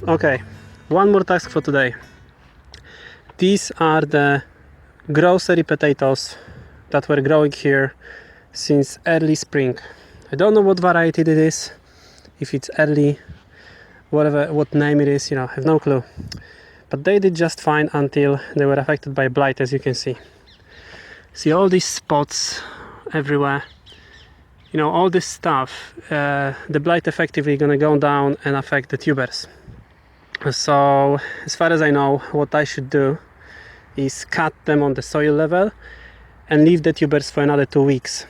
Okay, one more task for today. These are the grocery potatoes that were growing here since early spring. I don't know what variety it is, if it's early, whatever, what name it is, I have no clue. But they did just fine until they were affected by blight, as you can see. See all these spots everywhere. All this stuff, the blight effectively gonna go down and affect the tubers. So as far as I know, what I should do is cut them on the soil level and leave the tubers for another 2 weeks.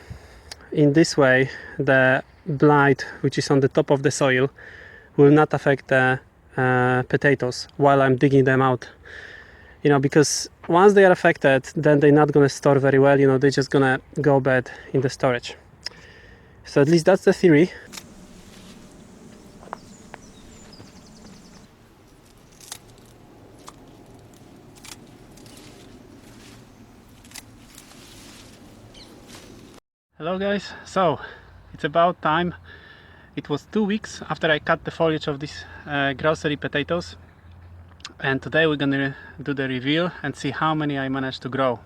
In this way, the blight which is on the top of the soil will not affect the potatoes while I'm digging them out. Because once they are affected, then they're not going to store very well. They're just going to go bad in the storage. So at least that's the theory. Hello guys, so it's about time. It was 2 weeks after I cut the foliage of these grocery potatoes, and today we're gonna do the reveal and see how many I managed to grow.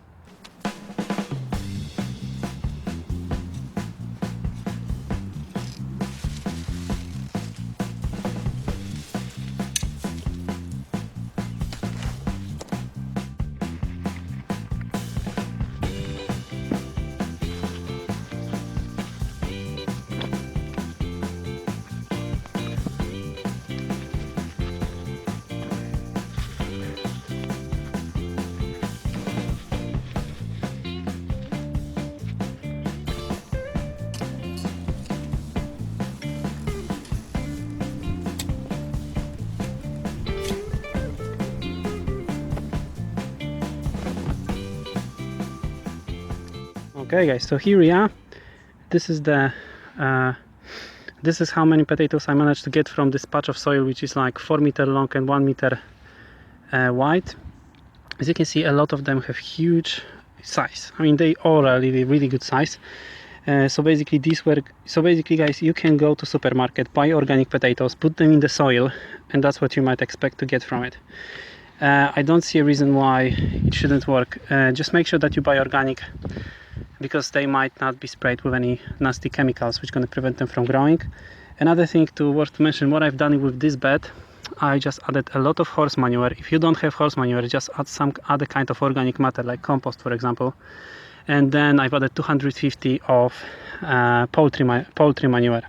Okay guys, so here we are. This is how many potatoes I managed to get from this patch of soil, which is like 4 meter long and 1 meter wide. As you can see, a lot of them have huge size. I mean, they all are really good size. So basically guys, you can go to supermarket, buy organic potatoes, put them in the soil, and that's what you might expect to get from it. I don't see a reason why it shouldn't work. Just make sure that you buy organic, because they might not be sprayed with any nasty chemicals which are going to prevent them from growing. Another thing worth to mention, what I've done with this bed, I just added a lot of horse manure. If you don't have horse manure, just add some other kind of organic matter like compost, for example. And then I've added 250 of poultry manure,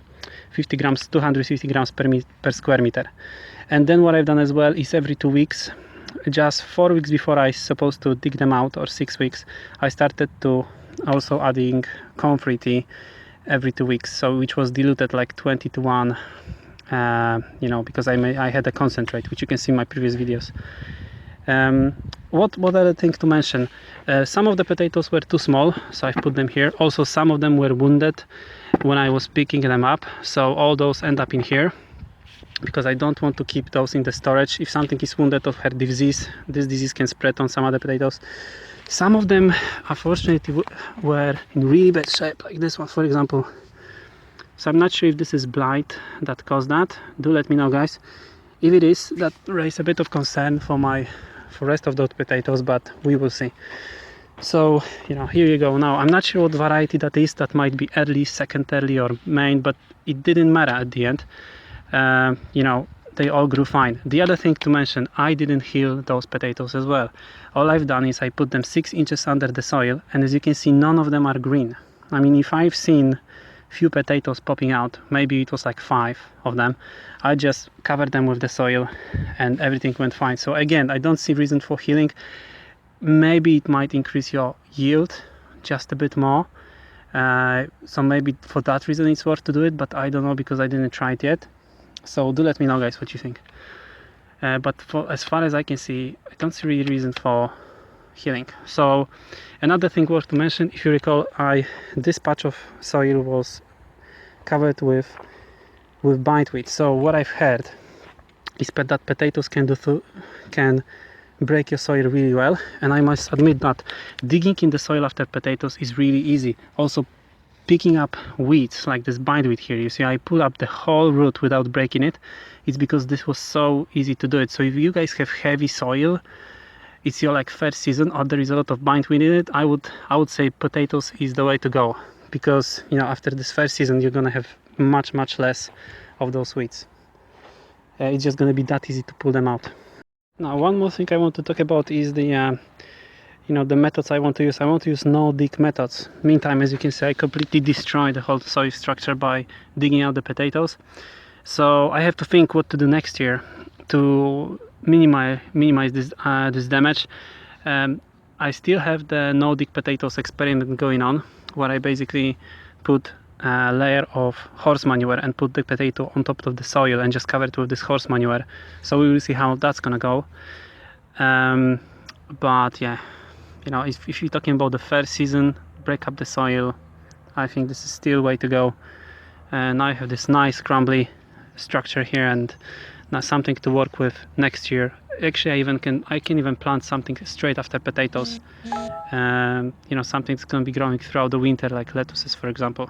50 grams, 250 grams per square meter. And then what I've done as well is every 2 weeks, just 4 weeks before I supposed to dig them out, or 6 weeks, I started to also adding comfrey tea every 2 weeks, so which was diluted like 20 to 1, because I had a concentrate, which you can see in my previous videos. What other thing to mention? Some of the potatoes were too small, so I've put them here. Also, some of them were wounded when I was picking them up, so all those end up in here, because I don't want to keep those in the storage. If something is wounded or had disease, this disease can spread on some other potatoes. Some of them, unfortunately, were in really bad shape, like this one, for example. So I'm not sure if this is blight that caused that. Do let me know, guys. If it is, that raises a bit of concern for rest of those potatoes, but we will see. So, here you go. Now, I'm not sure what variety that is. That might be early, second early, or main, but it didn't matter at the end. They all grew fine. The other thing to mention, I didn't heal those potatoes as well. All I've done is I put them 6 inches under the soil, and as you can see, none of them are green. I mean, if I've seen few potatoes popping out, maybe it was like 5 of them, I just covered them with the soil and everything went fine. So again, I don't see reason for healing. Maybe it might increase your yield just a bit more. So maybe for that reason it's worth to do it, but I don't know, because I didn't try it yet. So do let me know, guys, what you think. But as far as I can see, I don't see really reason for healing. So another thing worth to mention, if you recall, this patch of soil was covered with bindweed. So what I've heard is that potatoes can break your soil really well, and I must admit that digging in the soil after potatoes is really easy. Also, picking up weeds like this bindweed here. You see I pull up the whole root without breaking it. It's because this was so easy to do it. So if you guys have heavy soil, it's your like first season or there is a lot of bindweed in it, I would say potatoes is the way to go, because you know after this first season you're gonna have much less of those weeds. It's just gonna be that easy to pull them out. Now one more thing I want to talk about is the you know, the methods I want to use. I want to use no-dig methods. Meantime, as you can see, I completely destroyed the whole soil structure by digging out the potatoes. So I have to think what to do next year to minimize this this damage. I still have the no-dig potatoes experiment going on, where I basically put a layer of horse manure and put the potato on top of the soil and just cover it with this horse manure. So we will see how that's gonna go. But yeah, you know, if you're talking about the first season, break up the soil, I think this is still way to go. And now I have this nice crumbly structure here, and now something to work with next year. Actually, I can even plant something straight after potatoes. You know, something that's going to be growing throughout the winter, like lettuces, for example.